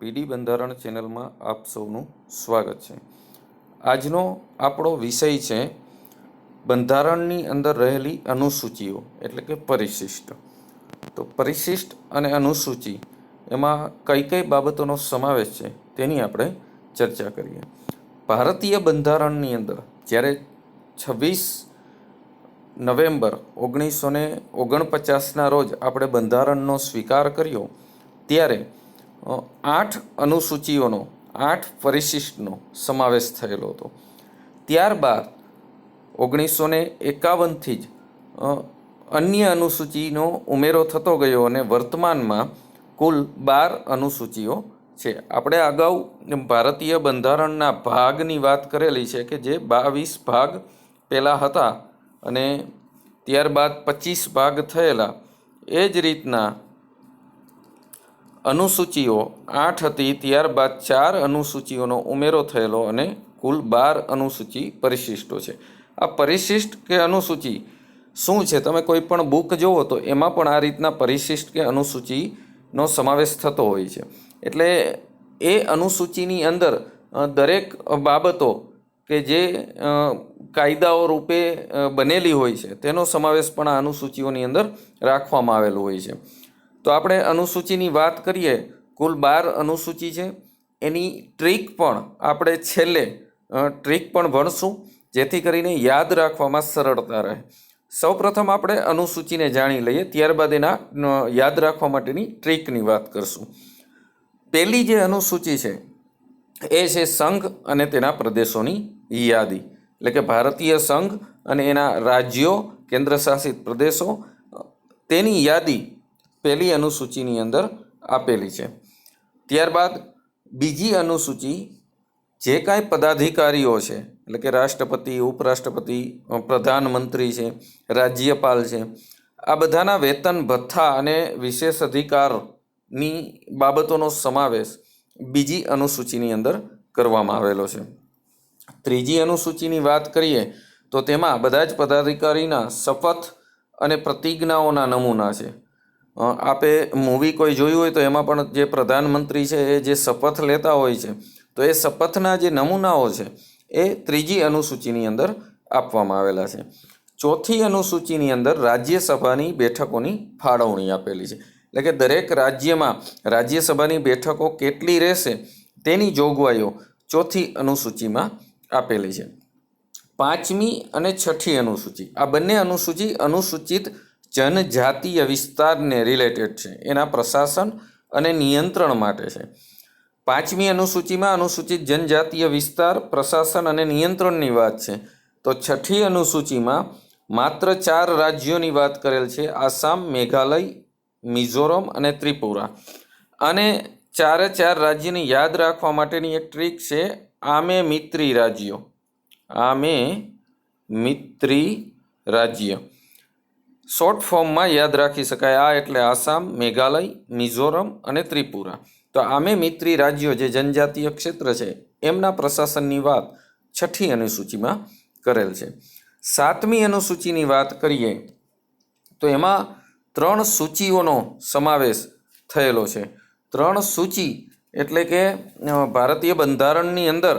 પીડી બંધારણ ચેનલમાં આપ સૌનું સ્વાગત છે। આજનો આપણો વિષય છે બંધારણની અંદર રહેલી અનુસૂચિઓ એટલે કે પરિશિષ્ટ। તો પરિશિષ્ટ અને અનુસૂચિ એમાં કઈ કઈ બાબતોનો સમાવેશ છે તેની આપણે ચર્ચા કરીએ। ભારતીય બંધારણની અંદર જ્યારે 26 નવેમ્બર 1949ના રોજ આપણે બંધારણનો સ્વીકાર કર્યો ત્યારે 8 અનુસૂચિઓનો 8 પરિશિષ્ટનો સમાવેશ થયેલો હતો। ત્યારબાદ 1951થી જ અન્ય અનુસૂચિનો ઉમેરો થતો ગયો અને વર્તમાનમાં કુલ 12 અનુસૂચિઓ છે। આપણે અગાઉ ભારતીય બંધારણના ભાગની વાત કરેલી છે કે જે 22 ભાગ પહેલાં હતા અને ત્યારબાદ 25 ભાગ થયેલા। એ જ રીતના અનુસૂચિઓ 8 હતી, ત્યારબાદ 4 અનુસૂચિઓનો ઉમેરો થયેલો અને કુલ 12 અનુસૂચિ પરિશિષ્ટો છે। આ પરિશિષ્ટ કે અનુસૂચિ શું છે? તમે કોઈ પણ બુક જોવો તો એમાં પણ આ રીતના પરિશિષ્ટ કે અનુસૂચિનો સમાવેશ થતો હોય છે। એટલે એ અનુસૂચિની અંદર દરેક બાબતો કે જે કાયદાઓ રૂપે બનેલી હોય છે તેનો સમાવેશ પણ આ અનુસૂચિઓની અંદર રાખવામાં આવેલો હોય છે। તો આપણે અનુસૂચિની વાત કરીએ, કુલ 12 અનુસૂચિ છે। એની ટ્રીક પણ આપણે છેલ્લે ટ્રીક પણ ભણશું જેથી કરીને યાદ રાખવામાં સરળતા રહે। સૌપ્રથમ આપણે અનુસૂચિને જાણી લઈએ, ત્યારબાદ એના યાદ રાખવા માટેની ટ્રીકની વાત કરશું। પહેલી જે અનુસૂચિ છે એ છે સંઘ અને તેના પ્રદેશોની યાદી, એટલે કે ભારતીય સંઘ અને એના રાજ્યો, કેન્દ્રશાસિત પ્રદેશો, તેની યાદી પહેલી અનુસૂચિની અંદર આપેલી છે। ત્યારબાદ બીજી અનુસૂચિ જે કાંઈ પદાધિકારીઓ છે એટલે કે રાષ્ટ્રપતિ, ઉપરાષ્ટ્રપતિ, પ્રધાનમંત્રી છે, રાજ્યપાલ છે, આ બધાના વેતન ભથ્થા અને વિશેષ અધિકારની બાબતોનો સમાવેશ બીજી અનુસૂચિની અંદર કરવામાં આવેલો છે। ત્રીજી અનુસૂચિની વાત કરીએ તો તેમાં બધા જ પદાધિકારીના શપથ અને પ્રતિજ્ઞાઓના નમૂના છે। આપે મૂવી કોઈ જોયું હોય તો એમાં પણ જે પ્રધાનમંત્રી છે એ જે શપથ લેતા હોય છે તો એ શપથના જે નમૂનાઓ છે એ ત્રીજી અનુસૂચિની અંદર આપવામાં આવેલા છે। ચોથી અનુસૂચિની અંદર રાજ્યસભાની બેઠકોની ફાળવણી આપેલી છે, એટલે કે દરેક રાજ્યમાં રાજ્યસભાની બેઠકો કેટલી રહેશે તેની જોગવાઈઓ ચોથી અનુસૂચિમાં આપેલી છે। પાંચમી અને છઠ્ઠી અનુસૂચિ, આ બંને અનુસૂચિ અનુસૂચિત જનજાતીય વિસ્તારને રિલેટેડ છે, એના પ્રશાસન અને નિયંત્રણ માટે છે। પાંચમી અનુસૂચિમાં અનુસૂચિત જનજાતીય વિસ્તાર, પ્રશાસન અને નિયંત્રણની વાત છે, તો છઠ્ઠી અનુસૂચિમાં માત્ર 4 રાજ્યોની વાત કરેલ છે, આસામ, મેઘાલય, મિઝોરમ અને ત્રિપુરા। અને 4 રાજ્યને યાદ રાખવા માટેની એક ટ્રીક છે આમે મિત્રી રાજ્યો, આમે મિત્રી રાજ્ય શોર્ટ ફોર્મમાં યાદ રાખી શકાય। આ એટલે આસામ, મેઘાલય, મિઝોરમ અને ત્રિપુરા। તો આમે મિત્રી રાજ્યો જે જનજાતીય ક્ષેત્ર છે એમના પ્રશાસનની વાત છઠ્ઠી અનુસૂચિમાં કરેલ છે। સાતમી અનુસૂચિની વાત કરીએ તો એમાં 3 સૂચિઓનો સમાવેશ થયેલો છે। 3 સૂચિ એટલે કે ભારતીય બંધારણની અંદર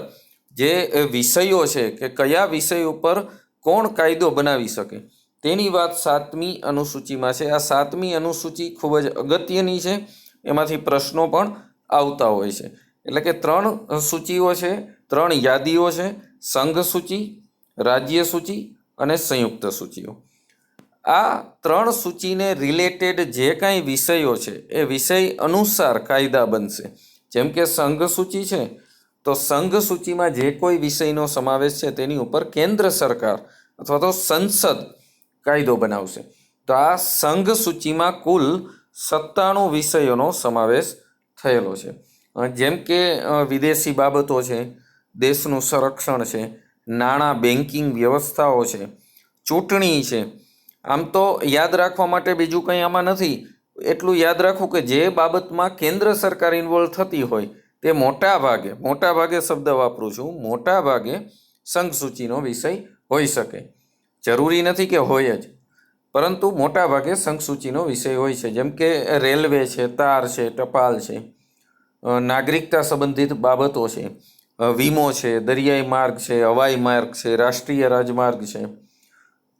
જે વિષયો છે કે કયા વિષય ઉપર કોણ કાયદો બનાવી શકે તેની વાત 7મી અનુસૂચિમાં છે। આ 7મી અનુસૂચિ ખૂબ જ અગત્યની છે, એમાંથી પ્રશ્નો પણ આવતા હોય છે। એટલે કે 3 સૂચિઓ છે, 3 યાદીઓ છે, સંઘ સૂચિ, રાજ્ય સૂચિ અને સંયુક્ત સૂચિઓ। આ 3 સૂચિને રિલેટેડ જે કાંઈ વિષયો છે એ વિષય અનુસાર કાયદા બનશે। જેમ કે સંઘ સૂચિ છે તો સંઘ સૂચિમાં જે કોઈ વિષયનો સમાવેશ છે તેની ઉપર કેન્દ્ર સરકાર અથવા તો સંસદ કાયદો બનાવશે। તો આ સંઘ સૂચિમાં કુલ 97 વિષયોનો સમાવેશ થયેલો છે, જેમ કે વિદેશી બાબતો છે, દેશનું સંરક્ષણ છે, નાણાં બેન્કિંગ વ્યવસ્થાઓ છે, ચૂંટણી છે। આમ તો યાદ રાખવા માટે બીજું કંઈ આમાં નથી, એટલું યાદ રાખવું કે જે બાબતમાં કેન્દ્ર સરકાર ઇન્વોલ્વ થતી હોય તે મોટા ભાગે શબ્દ વાપરું છું, મોટા ભાગે સંઘ સૂચિનો વિષય હોઈ શકે। જરૂરી નથી કે હોય જ, પરંતુ મોટા ભાગે સંઘ સૂચિનો વિષય હોય છે। જેમ કે રેલવે છે, તાર છે, ટપાલ છે, નાગરિકતા સંબંધિત બાબતો છે, વીમો છે, દરિયાઈ માર્ગ છે, હવાઈ માર્ગ છે, રાષ્ટ્રીય રાજમાર્ગ છે,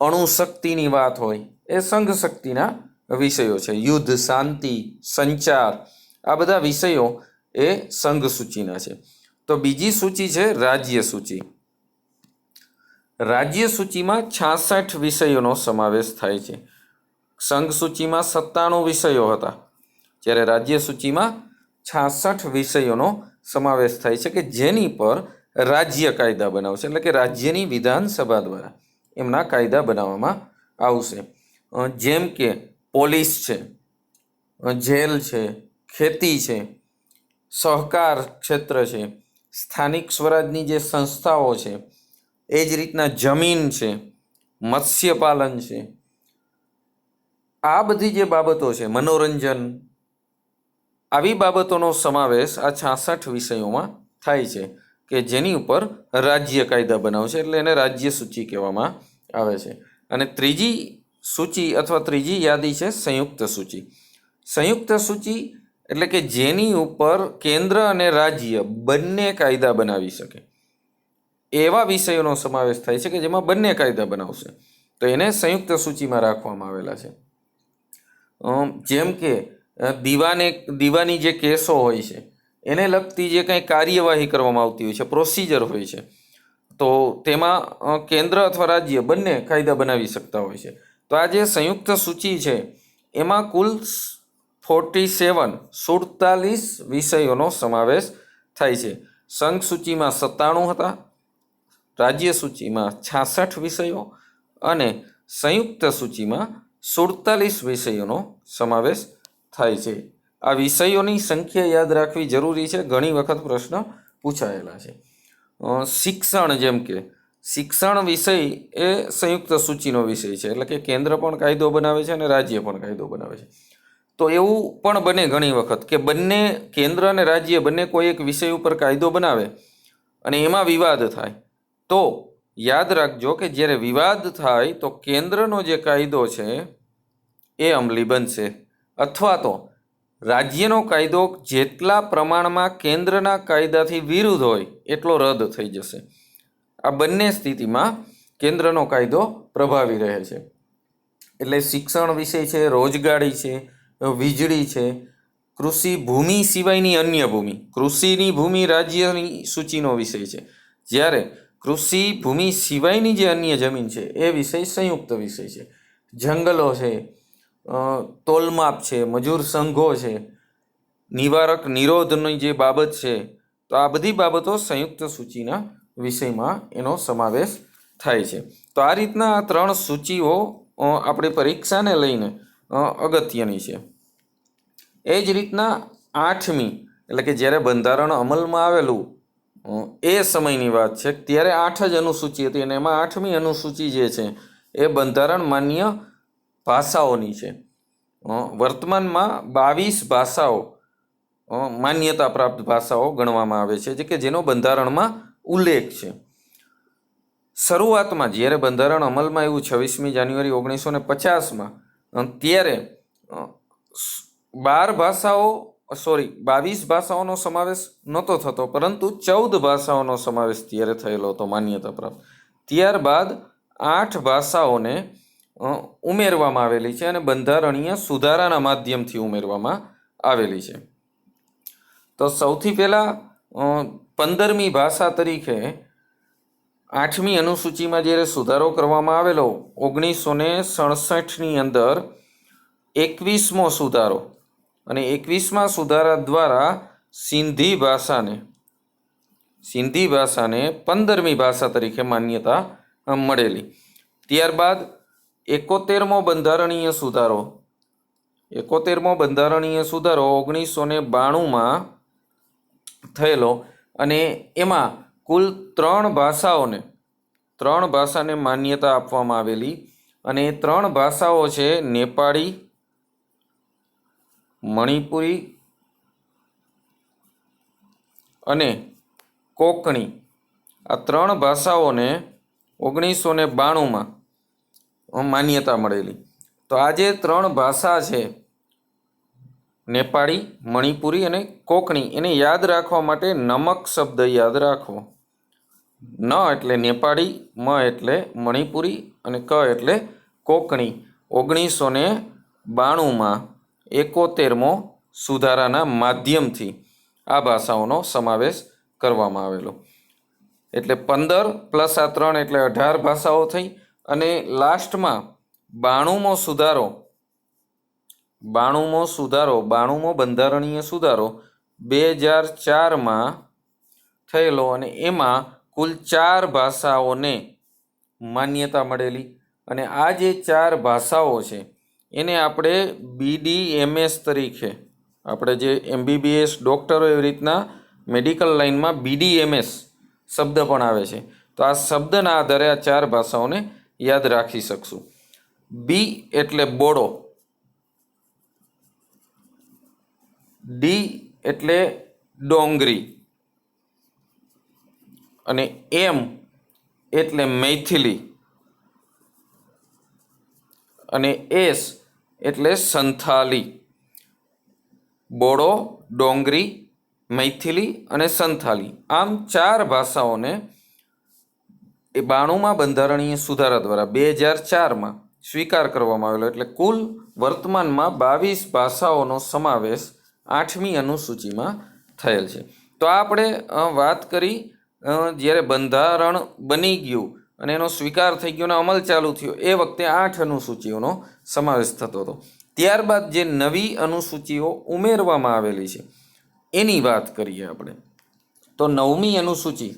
અણુશક્તિની વાત હોય એ સંઘ શક્તિના વિષયો છે. યુદ્ધ, શાંતિ, સંચાર, આ બધા વિષયો એ સંઘ સૂચિના છે. તો બીજી સૂચિ છે રાજ્ય સૂચિ. રાજ્ય સૂચિમાં 66 વિષયોનો સમાવેશ થાય છે. સંઘ સૂચિમાં 97 વિષયો હતા, જ્યારે રાજ્ય સૂચિમાં 66 વિષયોનો સમાવેશ થાય છે કે જેની પર રાજ્ય કાયદા બનાવશે, એટલે કે રાજ્યની વિધાનસભા દ્વારા એમના કાયદા બનાવવામાં આવશે. જેમ કે પોલીસ છે, જેલ છે, ખેતી છે, સહકાર ક્ષેત્ર છે, સ્થાનિક સ્વરાજની જે સંસ્થાઓ છે, એ જ રીતના જમીન છે, મત્સ્યપાલન છે, આ બધી જે બાબતો છે, મનોરંજન, આવી બાબતોનો સમાવેશ આ 66 વિષયોમાં થાય છે કે જેની ઉપર રાજ્ય કાયદા બનાવશે, એટલે એને રાજ્ય સૂચિ કહેવામાં આવે છે. અને ત્રીજી સૂચિ અથવા ત્રીજી યાદી છે સંયુક્ત સૂચિ. સંયુક્ત સૂચિ એટલે કે જેની ઉપર કેન્દ્ર અને રાજ્ય બંને કાયદા બનાવી શકે એવા વિષયોનો સમાવેશ થાય છે કે જેમાં બંને કાયદા બનાવશે, તો એને સંયુક્ત સૂચિમાં રાખવામાં આવેલા છે. જેમ કે દીવાની જે કેસો હોય છે એને લગતી જે કંઈ કાર્યવાહી કરવામાં આવતી હોય છે, પ્રોસિજર હોય છે, તો તેમાં કેન્દ્ર અથવા રાજ્ય બંને કાયદા બનાવી શકતા હોય છે. તો આ જે સંયુક્ત સૂચિ છે એમાં કુલ 47 વિષયોનો સમાવેશ થાય છે. સંઘ સૂચિમાં 97 હતા, રાજ્ય સૂચિમાં 66 વિષયો અને સંયુક્ત સૂચિમાં 47 વિષયોનો સમાવેશ થાય છે. આ વિષયોની સંખ્યા યાદ રાખવી જરૂરી છે, ઘણી વખત પ્રશ્ન પૂછાયેલા છે. શિક્ષણ, જેમ કે શિક્ષણ વિષય એ સંયુક્ત સૂચિનો વિષય છે, એટલે કે કેન્દ્ર પણ કાયદો બનાવે છે અને રાજ્ય પણ કાયદો બનાવે છે. તો એવું પણ બને ઘણી વખત કે બંને કેન્દ્ર અને રાજ્ય બંને કોઈ એક વિષય ઉપર કાયદો બનાવે અને એમાં વિવાદ થાય, તો યાદ રાખજો કે જ્યારે વિવાદ થાય તો કેન્દ્રનો જે કાયદો છે એ અમલી બનશે, અથવા તો રાજ્યનો કાયદો જેટલા પ્રમાણમાં કેન્દ્રના કાયદાથી વિરુદ્ધ હોય એટલો રદ થઈ જશે. આ બંને સ્થિતિમાં કેન્દ્રનો કાયદો પ્રભાવી રહે છે. એટલે શિક્ષણ વિષય છે, રોજગારી છે, વીજળી છે, કૃષિ ભૂમિ સિવાયની અન્ય ભૂમિ, કૃષિની ભૂમિ રાજ્યની સૂચિનો વિષય છે, જ્યારે કૃષિ ભૂમિ સિવાયની જે અન્ય જમીન છે એ વિષય સંયુક્ત વિષય છે. જંગલો છે, તોલમાપ છે, મજૂર સંઘો છે, નિવારક નિરોધની જે બાબત છે, તો આ બધી બાબતો સંયુક્ત સૂચિના વિષયમાં એનો સમાવેશ થાય છે. તો આ રીતના આ 3 સૂચિઓ આપણી પરીક્ષાને લઈને અગત્યની છે. એ જ રીતના 8મી, એટલે કે જ્યારે બંધારણ અમલમાં આવેલું એ સમયની વાત છે, ત્યારે 8 જ અનુસૂચિ હતી અને એમાં 8મી અનુસૂચિ જે છે એ બંધારણ માન્ય ભાષાઓની છે. વર્તમાનમાં 22 ભાષાઓ માન્યતા પ્રાપ્ત ભાષાઓ ગણવામાં આવે છે, જે કે જેનો બંધારણમાં ઉલ્લેખ છે. શરૂઆતમાં જ્યારે બંધારણ અમલમાં આવ્યું 26મી જાન્યુઆરી 1950માં, ત્યારે 22 ભાષાઓનો સમાવેશ નહોતો થતો, પરંતુ 14 ભાષાઓનો સમાવેશ ત્યારે થયેલો હતો માન્યતા પ્રાપ્ત. ત્યારબાદ 8 ભાષાઓને ઉમેરવામાં આવેલી છે અને બંધારણીય સુધારાના માધ્યમથી ઉમેરવામાં આવેલી છે. તો સૌથી પહેલાં 15મી ભાષા તરીકે 8મી અનુસૂચિમાં જ્યારે સુધારો કરવામાં આવેલો 1967ની અંદર 21મો સુધારો, અને 21મા સુધારા દ્વારા સિંધી ભાષાને 15મી ભાષા તરીકે માન્યતા મળેલી. ત્યારબાદ 71મો બંધારણીય સુધારો 1992માં થયેલો, અને એમાં કુલ 3 ભાષાને માન્યતા આપવામાં આવેલી, અને એ 3 ભાષાઓ છે નેપાળી, મણિપુરી અને કોંકણી. આ 3 ભાષાઓને 1992માં માન્યતા મળેલી. તો આ જે 3 ભાષા છે નેપાળી, મણિપુરી અને કોંકણી એને યાદ રાખવા માટે નમક શબ્દ યાદ રાખવો. ન એટલે નેપાળી, મ એટલે મણિપુરી અને ક એટલે કોંકણી. 1992માં 71મો સુધારાના માધ્યમથી આ ભાષાઓનો સમાવેશ કરવામાં આવેલો. એટલે 15 પ્લસ આ 3 એટલે 18 ભાષાઓ થઈ. અને લાસ્ટમાં 92મો બંધારણીય સુધારો 2004માં થયેલો અને એમાં કુલ 4 ભાષાઓને માન્યતા મળેલી. અને આ જે 4 ભાષાઓ છે એને આપણે BDMS તરીકે, આપણે જે MBBS ડૉક્ટરો એવી રીતના મેડિકલ લાઇનમાં BDMS શબ્દ પણ આવે છે. તો આ શબ્દના આધારે આ 4 ભાષાઓને યાદ રાખી શકશું. બી એટલે બોડો, ડી એટલે ડોંગરી, અને એમ એટલે મૈથિલી, અને એસ એટલે સંથાલી. બોડો, ડોંગરી, મૈથિલી અને સંથાલી, આમ 4 ભાષાઓને 92માં બંધારણીય સુધારા દ્વારા 2004માં સ્વીકાર કરવામાં આવેલો. એટલે કુલ વર્તમાનમાં 22 ભાષાઓનો સમાવેશ 8મી અનુસૂચિમાં થયેલ છે. તો આપણે વાત કરી જ્યારે બંધારણ બની ગયું અને એનો સ્વીકાર થઈ ગયો અને અમલ ચાલુ થયો એ વખતે 8 અનુસૂચિઓનો સમાવેશ થતો હતો. ત્યારબાદ જે નવી અનુસૂચિઓ ઉમેરવામાં આવેલી છે એની વાત કરીએ આપણે. તો 9મી અનુસૂચિ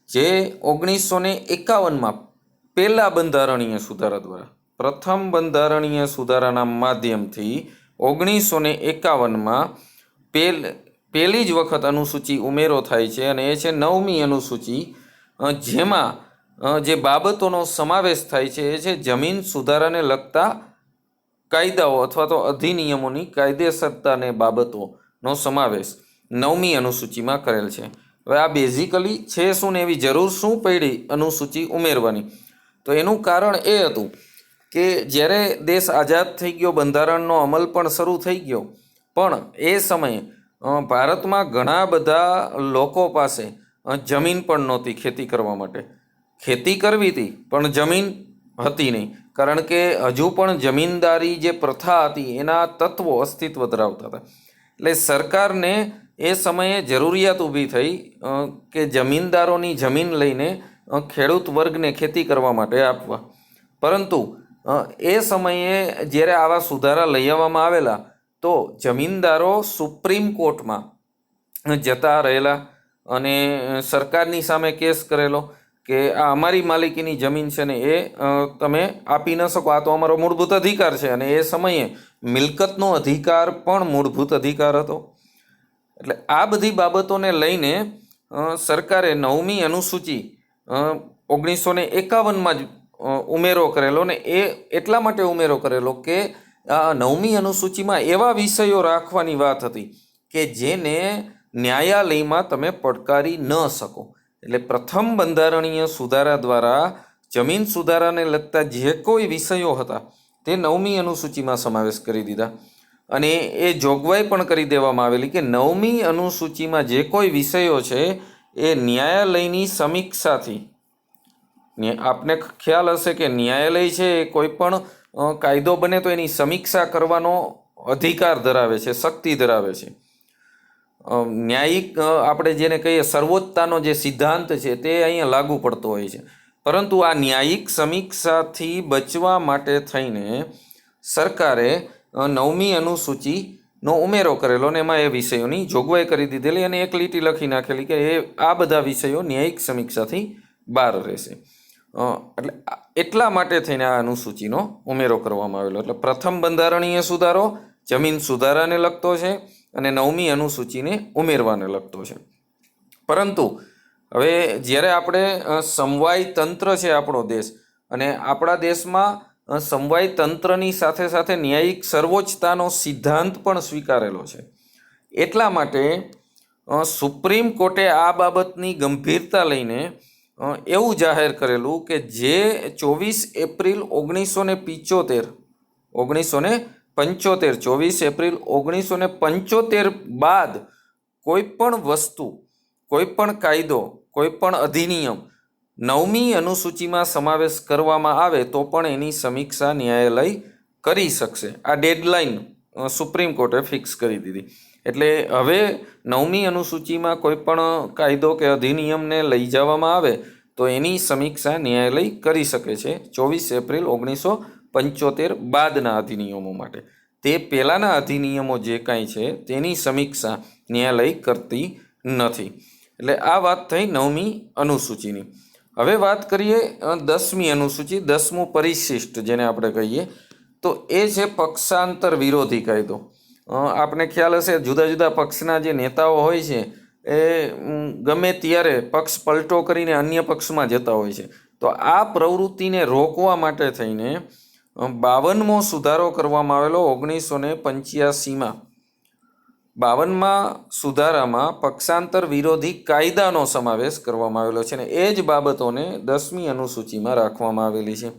જે 1951માં પહેલા બંધારણીય સુધારા દ્વારા, પ્રથમ બંધારણીય સુધારાના માધ્યમથી 1951માં પહેલી જ વખત અનુસૂચિ ઉમેરો થાય છે અને એ છે 9મી અનુસૂચિ, જેમાં જે બાબતોનો સમાવેશ થાય છે એ છે જમીન સુધારાને લગતા કાયદાઓ અથવા તો અધિનિયમોની કાયદેસરતાને બાબતોનો સમાવેશ 9મી અનુસૂચિમાં કરેલ છે. હવે આ બેઝિકલી છે શું ને એવી જરૂર શું પડી અનુસૂચિ ઉમેરવાની? તો એનું કારણ એ હતું કે જ્યારે દેશ આઝાદ થઈ ગયો, બંધારણનો અમલ પણ શરૂ થઈ ગયો, પણ એ સમયે ભારતમાં ઘણા બધા લોકો પાસે જમીન પણ નહોતી ખેતી કરવા માટે. ખેતી કરવી હતી પણ જમીન હતી નહીં, કારણ કે હજુ પણ જમીનદારી જે પ્રથા હતી એના તત્વો અસ્તિત્વ ધરાવતા હતા. એટલે સરકારને એ સમયે જરૂરિયાત ઊભી થઈ કે જમીનદારોની જમીન લઈને ખેડૂત વર્ગને ખેતી કરવા માટે આપવા. પરંતુ એ સમયે જ્યારે આવા સુધારા લઈ આવવામાં આવેલા તો જમીનદારો સુપ્રીમ કોર્ટમાં જતા રહેલા અને સરકારની સામે કેસ કરેલો કે આ અમારી માલિકીની જમીન છે ને એ તમે આપી ન શકો, આ તો અમારો મૂળભૂત અધિકાર છે. અને એ સમયે મિલકતનો અધિકાર પણ મૂળભૂત અધિકાર હતો. એટલે આ બધી બાબતોને લઈને સરકારે 9મી અનુસૂચિ 1951માં જ ઉમેરો કરેલો. ને એ એટલા માટે ઉમેરો કરેલો કે 9મી અનુસૂચિમાં એવા વિષયો રાખવાની વાત હતી કે જેને ન્યાયાલયમાં તમે પડકારી ન શકો. એટલે પ્રથમ બંધારણીય સુધારા દ્વારા જમીન સુધારાને લગતા જે કોઈ વિષયો હતા તે 9મી અનુસૂચિમાં સમાવેશ કરી દીધા. અને એ જોગવાઈ પણ કરી દેવામાં આવેલી કે 9મી અનુસૂચિમાં જે કોઈ વિષયો છે એ ન્યાયાલયની સમીક્ષાથી, આપને ખ્યાલ હશે કે ન્યાયાલય છે એ કોઈ પણ કાયદો બને તો એની સમીક્ષા કરવાનો અધિકાર ધરાવે છે, શક્તિ ધરાવે છે. ન્યાયિક આપણે જેને કહીએ સર્વોચ્ચતાનો જે સિદ્ધાંત છે તે અહીંયા લાગુ પડતો હોય છે. પરંતુ આ ન્યાયિક સમીક્ષાથી બચવા માટે થઈને સરકારે 9મી અનુસૂચિનો ઉમેરો કરેલો ને એમાં એ વિષયોની જોગવાઈ કરી દીધેલી અને એક લીટી લખી નાખેલી કે એ આ બધા વિષયો ન્યાયિક સમીક્ષાથી બહાર રહેશે. એટલે એટલા માટે થઈને આ અનુસૂચિનો ઉમેરો કરવામાં આવેલો. એટલે પ્રથમ બંધારણીય સુધારો જમીન સુધારાને લગતો છે અને 9મી અનુસૂચિને ઉમેરવાને લગતો છે. પરંતુ હવે જ્યારે આપણે સમવાય તંત્ર છે આપણો દેશ, અને આપણા દેશમાં સમવાય તંત્રની સાથે સાથે ન્યાયિક સર્વોચ્ચતાનો સિદ્ધાંત પણ સ્વીકારેલો છે. એટલા માટે સુપ્રીમ કોર્ટે આ બાબતની ગંભીરતા લઈને એવું જાહેર કરેલું કે જે 24 એપ્રિલ 1975 24 એપ્રિલ 1975 બાદ કોઈ પણ વસ્તુ, કોઈ પણ કાયદો, કોઈ પણ અધિનિયમ 9મી અનુસૂચિમાં સમાવેશ કરવામાં આવે તો પણ એની સમીક્ષા ન્યાયાલય કરી શકશે. આ ડેડલાઇન સુપ્રીમ કોર્ટે ફિક્સ કરી દીધી. એટલે હવે 9મી અનુસૂચિમાં કોઈ પણ કાયદો કે અધિનિયમને લઈ જવામાં આવે તો એની સમીક્ષા ન્યાયાલય કરી શકે છે 24 એપ્રિલ 1975 બાદના અધિનિયમો માટે. તે પહેલાંના અધિનિયમો જે કાંઈ છે તેની સમીક્ષા ન્યાયાલય કરતી નથી. એટલે આ વાત થઈ 9મી અનુસૂચિની. હવે વાત કરીએ 10મી અનુસૂચિ, 10મું પરિશિષ્ટ જેને આપણે કહીએ, તો એ છે પક્ષાંતર વિરોધી કાયદો. આપને ખ્યાલ હશે, જુદા જુદા પક્ષના જે નેતાઓ હોય છે એ ગમે ત્યારે પક્ષ પલટો કરીને અન્ય પક્ષમાં જતા હોય છે. તો આ પ્રવૃત્તિને રોકવા માટે થઈને 52મો સુધારો કરવામાં આવેલો 1985માં. 52મા સુધારામાં પક્ષાંતર વિરોધી કાયદાનો સમાવેશ કરવામાં આવેલો છે અને એ જ બાબતોને 10મી અનુસૂચિમાં રાખવામાં આવેલી છે.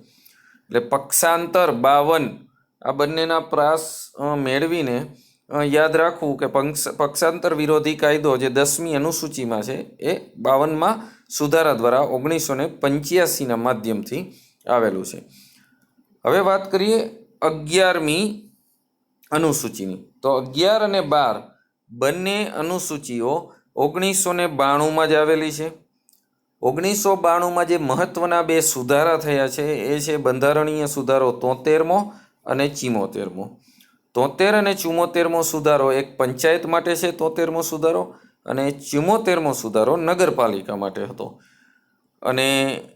એટલે પક્ષાંતર 52, આ બંનેના પ્રાસ મેળવીને યાદ રાખવું કે પક્ષાંતર વિરોધી કાયદો જે 10મી અનુસૂચિમાં છે એ 52મા સુધારા દ્વારા 1985ના માધ્યમથી આવેલું છે. હવે વાત કરીએ 11મી અનુસૂચિની. તો 11 અને 12 બંને અનુસૂચિઓ 1992માં જ આવેલી છે. 1992માં જે મહત્વના બે સુધારા થયા છે એ છે બંધારણીય સુધારો 73મો અને 74મો. 73 અને 74મો સુધારો એક પંચાયત માટે છે, 73મો સુધારો, અને 74મો સુધારો નગરપાલિકા માટે હતો. અને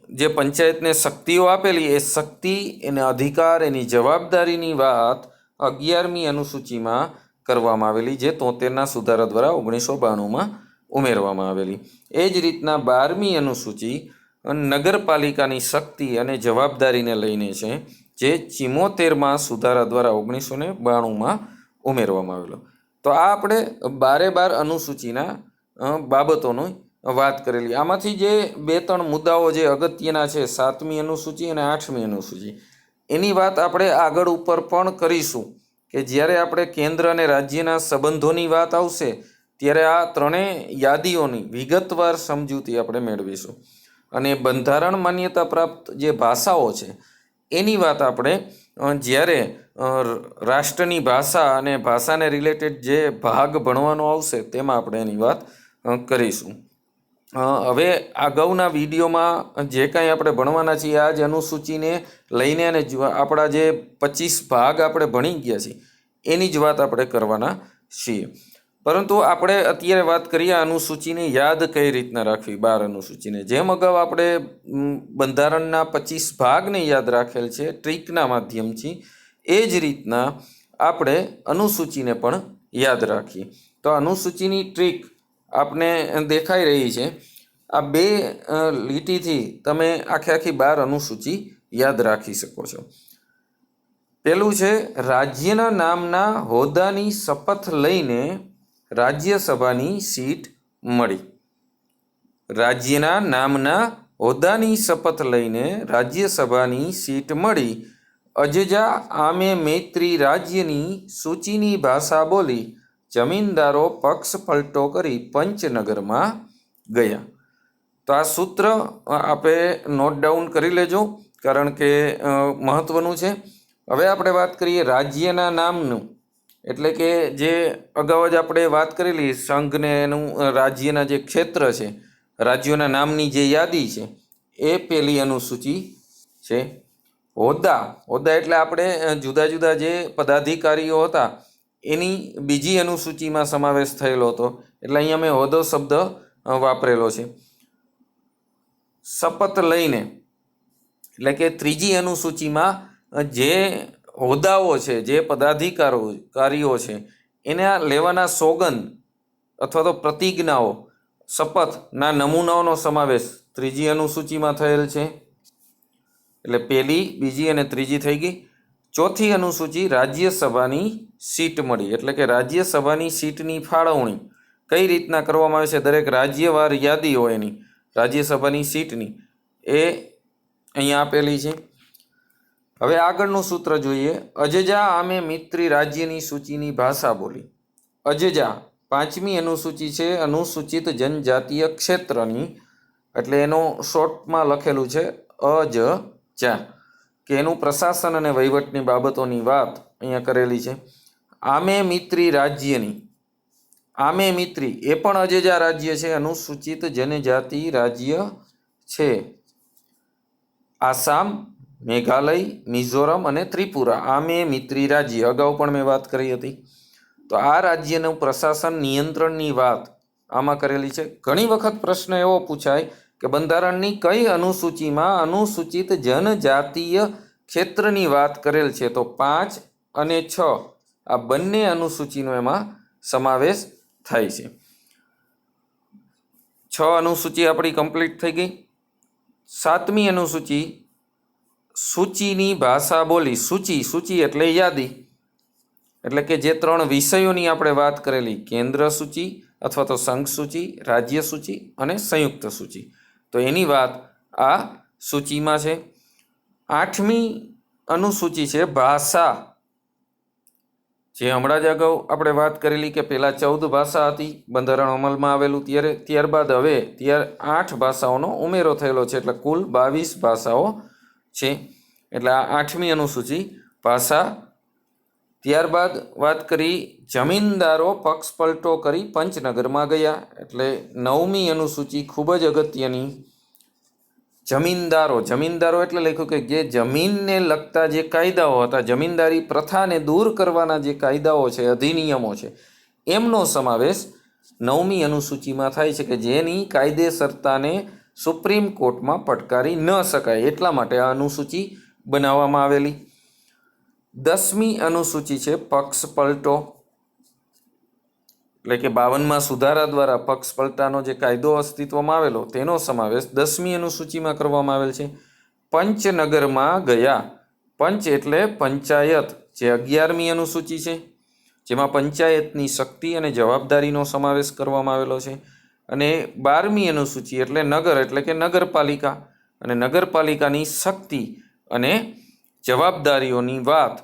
જે પંચાયતને શક્તિઓ આપેલી એ શક્તિ, એને અધિકાર, એની જવાબદારીની વાત 11મી અનુસૂચિમાં કરવામાં આવેલી, જે 73ના સુધારા દ્વારા 1992માં ઉમેરવામાં આવેલી. એ જ રીતના 12મી અનુસૂચિ નગરપાલિકાની શક્તિ અને જવાબદારીને લઈને છે, જે 74મા સુધારા દ્વારા 1992માં ઉમેરવામાં આવેલો. તો આ આપણે 12 અનુસૂચિના બાબતોની વાત કરેલી. આમાંથી જે 2-3 મુદ્દાઓ જે અગત્યના છે, 7મી અનુસૂચિ અને 8મી અનુસૂચિ, એની વાત આપણે આગળ ઉપર પણ કરીશું કે જ્યારે આપણે કેન્દ્ર અને રાજ્યના સંબંધોની વાત આવશે ત્યારે આ ત્રણેય યાદીઓની વિગતવાર સમજૂતી આપણે મેળવીશું. અને બંધારણ માન્યતા પ્રાપ્ત જે ભાષાઓ છે એની વાત આપણે જ્યારે રાષ્ટ્રની ભાષા અને ભાષાને રિલેટેડ જે ભાગ ભણવાનો આવશે તેમાં આપણે એની વાત કરીશું. હવે અગાઉના વિડીયોમાં જે કાંઈ આપણે ભણવાના છીએ આ જ અનુસૂચિને લઈને અને આપણા જે 25 ભાગ આપણે ભણી ગયા છીએ એની જ વાત આપણે કરવાના છીએ. પરંતુ આપણે અત્યારે વાત કરીએ અનુસૂચિને યાદ કઈ રીતના રાખવી, 12 અનુસૂચિને. જેમ અગાઉ આપણે બંધારણના 25 ભાગને યાદ રાખેલ છે ટ્રીકના માધ્યમથી, એ જ રીતના આપણે અનુસૂચિને પણ યાદ રાખીએ. તો અનુસૂચિની ટ્રીક આપને દેખાઈ રહી છે. આ 2 લીટીથી તમે આખી 12 અનુસૂચિ યાદ રાખી શકો છો. પેલું છે રાજ્યના નામના હોદ્દાની શપથ લઈને રાજ્યસભાની સીટ મળી. રાજ્યના નામના હોદ્દાની શપથ લઈને રાજ્યસભાની સીટ મળી. અજજા આમે મૈત્રી રાજ્યની સૂચિની ભાષા બોલી. જમીનદારો પક્ષ પલટો કરી પંચનગરમાં ગયા. તો આ સૂત્ર આપણે નોટ ડાઉન કરી લેજો કારણ કે મહત્વનું છે. હવે આપણે વાત કરીએ રાજ્યના નામનું, એટલે કે જે અગાઉ જ આપણે વાત કરેલી સંઘને એનું રાજ્યના જે ક્ષેત્ર છે, રાજ્યોના નામની જે યાદી છે એ પહેલી અનુસૂચિ છે. હોદ્દા એટલે આપણે જુદા જુદા જે પદાધિકારીઓ હતા એની બીજી અનુસૂચિમાં સમાવેશ થયેલો હતો, એટલે અહીંયા મેં હોદ્દો શબ્દ વાપરેલો છે. શપથ લઈને એટલે કે ત્રીજી અનુસૂચિમાં જે હોદ્દાઓ છે, જે પદાધિકારીઓ છે એના લેવાના સોગંદ અથવા તો પ્રતિજ્ઞાઓ, શપથના નમૂનાઓનો સમાવેશ ત્રીજી અનુસૂચિમાં થયેલ છે. એટલે પહેલી, બીજી અને ત્રીજી થઈ ગઈ. ચોથી અનુસૂચિ રાજ્યસભાની સીટ મળી, એટલે કે રાજ્યસભાની સીટની ફાળવણી કઈ રીતના કરવામાં આવે છે, દરેક રાજ્યવાર યાદી હોય એની રાજ્યસભાની સીટની, એ અહીંયા આપેલી છે. હવે આગળનું સૂત્ર જોઈએ. અજજા આમે મિત્રી રાજ્યની સૂચિની ભાષા બોલી. અજજા 5મી અનુસૂચિ છે અનુસૂચિત જનજાતીય ક્ષેત્રની, એટલે એનું શોર્ટમાં લખેલું છે અજજા, કે એનું પ્રશાસન અને વહીવટની બાબતોની વાત અહીંયા કરેલી છે. આમે મિત્રી રાજ્યની, આમે મિત્રી એ પણ અજજા રાજ્ય છે, અનુસૂચિત જનજાતિ રાજ્ય છે. આસામ, મેઘાલય, મિઝોરમ અને ત્રિપુરા આમે મિત્રી રાજ્ય, અગાઉ પણ મેં વાત કરી હતી. તો આ રાજ્યનું પ્રશાસન નિયંત્રણની વાત આમાં કરેલી છે. ઘણી વખત પ્રશ્ન એવો પૂછાય કે બંધારણની કઈ અનુસૂચિમાં અનુસૂચિત જનજાતીય ક્ષેત્રની વાત કરેલ છે? તો 5 અને 6 આ બંને અનુસૂચિનો એમાં સમાવેશ થાય છે. 6 અનુસૂચિ આપણી કમ્પ્લીટ થઈ ગઈ. 7મી અનુસૂચિ સૂચિની ભાષા બોલી. સૂચિ એટલે યાદી, એટલે કે જે 3 વિષયોની આપણે વાત કરેલી, કેન્દ્ર સૂચિ અથવા તો સંઘ સૂચિ, રાજ્ય સૂચિ અને સંયુક્ત સૂચિ, તો એની વાત આ સૂચિમાં છે. 8મી અનુસૂચિ છે ભાષા, જે હમણાં જ અગાઉ આપણે વાત કરેલી કે પહેલાં 14 ભાષા હતી બંધારણ અમલમાં આવેલું ત્યારે, ત્યારબાદ હવે 8 ભાષાઓનો ઉમેરો થયેલો છે, એટલે કુલ 22 ભાષાઓ છે. એટલે આ 8મી અનુસૂચિ ભાષા. ત્યારબાદ વાત કરી જમીનદારો પક્ષપલટો કરી પંચનગરમાં ગયા, એટલે 9મી અનુસૂચિ ખૂબ જ અગત્યની. જમીનદારો એટલે લખ્યું કે જે જમીનને લગતા જે કાયદાઓ હતા, જમીનદારી પ્રથાને દૂર કરવાના જે કાયદાઓ છે, અધિનિયમો છે, એમનો સમાવેશ 9મી અનુસૂચિમાં થાય છે, કે જેની કાયદેસરતાને સુપ્રીમ કોર્ટમાં પડકારી ન શકાય એટલા માટે આ અનુસૂચિ બનાવવામાં આવેલી. 10મી અનુસૂચિ છે પક્ષપલટો, એટલે કે 52મા સુધારા દ્વારા પક્ષપલટાનો જે કાયદો અસ્તિત્વમાં આવેલો તેનો સમાવેશ 10મી અનુસૂચિમાં કરવામાં આવેલ છે. પંચનગરમાં ગયા, પંચ એટલે પંચાયત, જે 11મી અનુસૂચિ છે, જેમાં પંચાયતની શક્તિ અને જવાબદારીનો સમાવેશ કરવામાં આવેલો છે. અને 12મી અનુસૂચિ એટલે નગર, એટલે કે નગરપાલિકા, અને નગરપાલિકાની શક્તિ અને જવાબદારીઓની વાત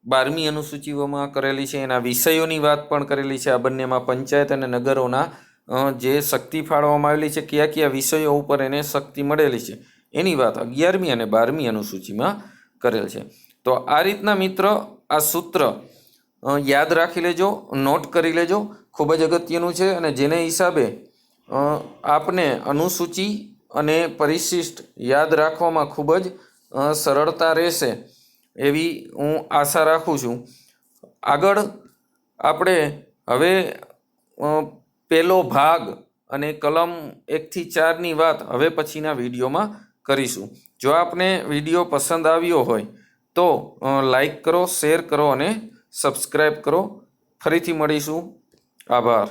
12મી અનુસૂચિઓમાં કરેલી છે. એના વિષયોની વાત પણ કરેલી છે. આ બંનેમાં પંચાયત અને નગરોના જે શક્તિ ફાળવવામાં આવેલી છે, કયા કયા વિષયો ઉપર એને શક્તિ મળેલી છે, એની વાત 11મી અને 12મી અનુસૂચિમાં કરેલ છે. તો આ રીતના મિત્ર આ સૂત્ર યાદ રાખી લેજો, નોટ કરી લેજો, ખૂબ જ અગત્યનું છે. અને જેને હિસાબે આપને અનુસૂચિ અને પરિશિષ્ટ યાદ રાખવામાં ખૂબ જ સરળતા રહેશે એવી હું આશા રાખું છું. આગળ આપણે હવે પહેલો ભાગ અને કલમ 1 થી 4ની વાત હવે પછીના વિડીયોમાં કરીશું. જો આપને વિડીયો પસંદ આવ્યો હોય તો લાઈક કરો, શેર કરો અને સબસ્ક્રાઈબ કરો. ફરીથી મળીશું. આભાર.